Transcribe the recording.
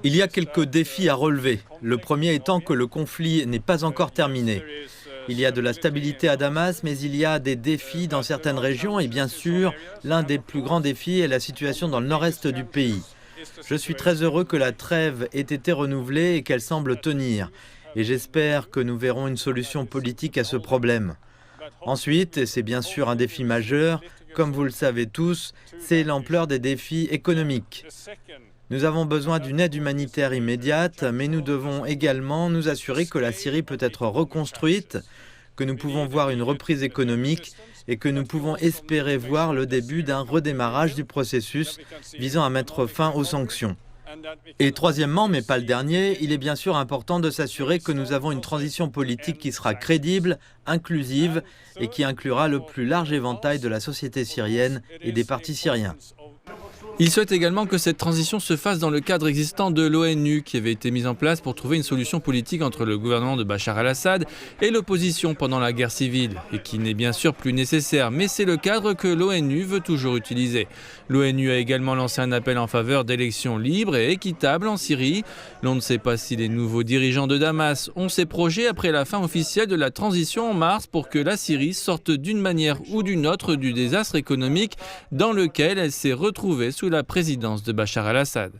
Il y a quelques défis à relever. Le premier étant que le conflit n'est pas encore terminé. Il y a de la stabilité à Damas, mais il y a des défis dans certaines régions et bien sûr, l'un des plus grands défis est la situation dans le nord-est du pays. Je suis très heureux que la trêve ait été renouvelée et qu'elle semble tenir. Et j'espère que nous verrons une solution politique à ce problème. Ensuite, et c'est bien sûr un défi majeur, comme vous le savez tous, c'est l'ampleur des défis économiques. Nous avons besoin d'une aide humanitaire immédiate, mais nous devons également nous assurer que la Syrie peut être reconstruite, que nous pouvons voir une reprise économique et que nous pouvons espérer voir le début d'un redémarrage du processus visant à mettre fin aux sanctions. Et troisièmement, mais pas le dernier, il est bien sûr important de s'assurer que nous avons une transition politique qui sera crédible, inclusive et qui inclura le plus large éventail de la société syrienne et des partis syriens. Il souhaite également que cette transition se fasse dans le cadre existant de l'ONU qui avait été mis en place pour trouver une solution politique entre le gouvernement de Bachar al-Assad et l'opposition pendant la guerre civile et qui n'est bien sûr plus nécessaire, mais c'est le cadre que l'ONU veut toujours utiliser. L'ONU a également lancé un appel en faveur d'élections libres et équitables en Syrie. L'on ne sait pas si les nouveaux dirigeants de Damas ont ces projets après la fin officielle de la transition en mars pour que la Syrie sorte d'une manière ou d'une autre du désastre économique dans lequel elle s'est retrouvée sous la présidence de Bachar al-Assad.